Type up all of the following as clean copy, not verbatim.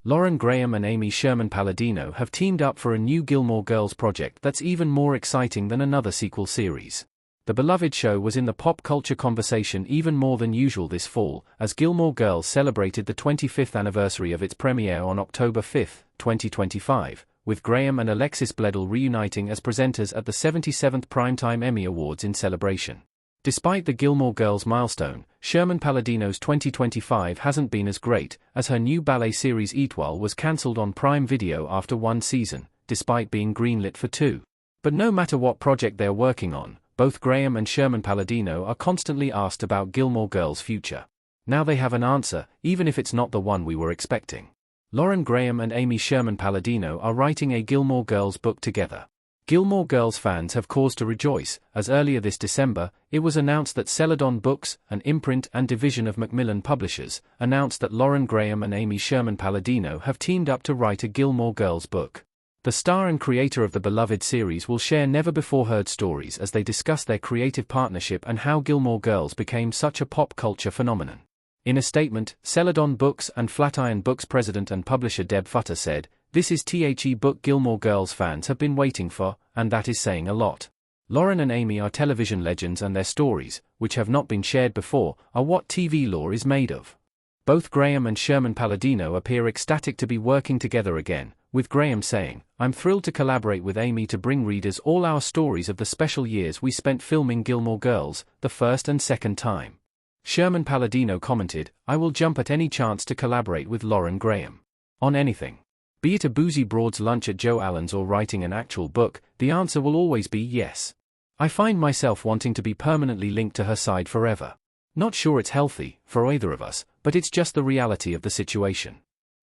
Lauren Graham and Amy Sherman Palladino have teamed up for a new Gilmore Girls project that's even more exciting than another sequel series. The beloved show was in the pop culture conversation even more than usual this fall, as Gilmore Girls celebrated the 25th anniversary of its premiere on October 5, 2025, with Graham and Alexis Bledel reuniting as presenters at the 77th Primetime Emmy Awards in celebration. Despite the Gilmore Girls milestone, Sherman Palladino's 2025 hasn't been as great, as her new ballet series Étoile was cancelled on Prime Video after one season, despite being greenlit for two. But no matter what project they're working on, both Graham and Sherman Palladino are constantly asked about Gilmore Girls' future. Now they have an answer, even if it's not the one we were expecting. Lauren Graham and Amy Sherman Palladino are writing a Gilmore Girls book together. Gilmore Girls fans have cause to rejoice, as earlier this December, it was announced that Celadon Books, an imprint and division of Macmillan Publishers, announced that Lauren Graham and Amy Sherman Palladino have teamed up to write a Gilmore Girls book. The star and creator of the beloved series will share never-before-heard stories as they discuss their creative partnership and how Gilmore Girls became such a pop culture phenomenon. In a statement, Celadon Books and Flatiron Books president and publisher Deb Futter said, "This is the book Gilmore Girls fans have been waiting for, and that is saying a lot. Lauren and Amy are television legends and their stories, which have not been shared before, are what TV lore is made of." Both Graham and Sherman Palladino appear ecstatic to be working together again, with Graham saying, "I'm thrilled to collaborate with Amy to bring readers all our stories of the special years we spent filming Gilmore Girls, the first and second time." Sherman Palladino commented, "I will jump at any chance to collaborate with Lauren Graham. On anything. Be it a boozy broad's lunch at Joe Allen's or writing an actual book, the answer will always be yes. I find myself wanting to be permanently linked to her side forever. Not sure it's healthy, for either of us, but it's just the reality of the situation."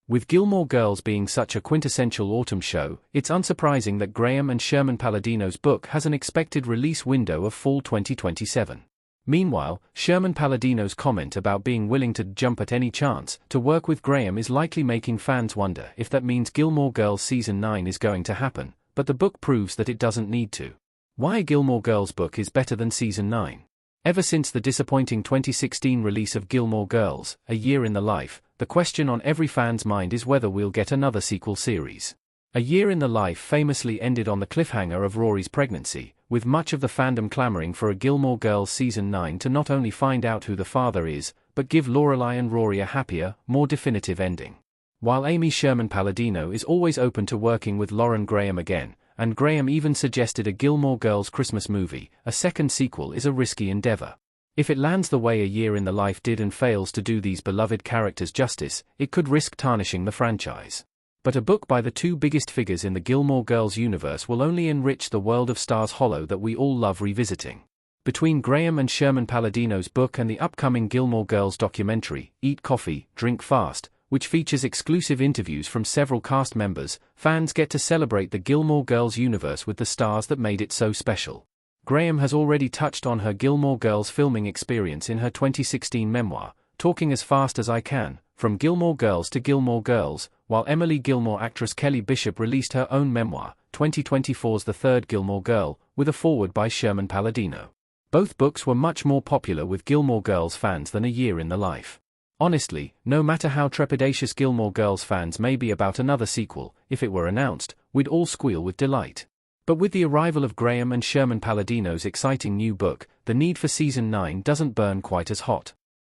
With Gilmore Girls being such a quintessential autumn show, it's unsurprising that Graham and Sherman Palladino's book has an expected release window of fall 2027. Meanwhile, Sherman Palladino's comment about being willing to jump at any chance to work with Graham is likely making fans wonder if that means Gilmore Girls Season 9 is going to happen, but the book proves that it doesn't need to. Why a Gilmore Girls book is better than Season 9? Ever since the disappointing 2016 release of Gilmore Girls, A Year in the Life, the question on every fan's mind is whether we'll get another sequel series. A Year in the Life famously ended on the cliffhanger of Rory's pregnancy, with much of the fandom clamoring for a Gilmore Girls Season 9 to not only find out who the father is, but give Lorelai and Rory a happier, more definitive ending. While Amy Sherman Palladino is always open to working with Lauren Graham again, and Graham even suggested a Gilmore Girls Christmas movie, a second sequel is a risky endeavor. If it lands the way A Year in the Life did and fails to do these beloved characters justice, it could risk tarnishing the franchise. But a book by the two biggest figures in the Gilmore Girls universe will only enrich the world of Stars Hollow that we all love revisiting. Between Graham and Sherman Palladino's book and the upcoming Gilmore Girls documentary, Eat Coffee, Drink Fast, which features exclusive interviews from several cast members, fans get to celebrate the Gilmore Girls universe with the stars that made it so special. Graham has already touched on her Gilmore Girls filming experience in her 2016 memoir, Talking as Fast as I Can, From Gilmore Girls to Gilmore Girls, while Emily Gilmore actress Kelly Bishop released her own memoir, 2024's The Third Gilmore Girl, with a foreword by Sherman Palladino. Both books were much more popular with Gilmore Girls fans than A Year in the Life. Honestly, no matter how trepidatious Gilmore Girls fans may be about another sequel, if it were announced, we'd all squeal with delight. But with the arrival of Graham and Sherman Palladino's exciting new book, the need for Season 9 doesn't burn quite as hot.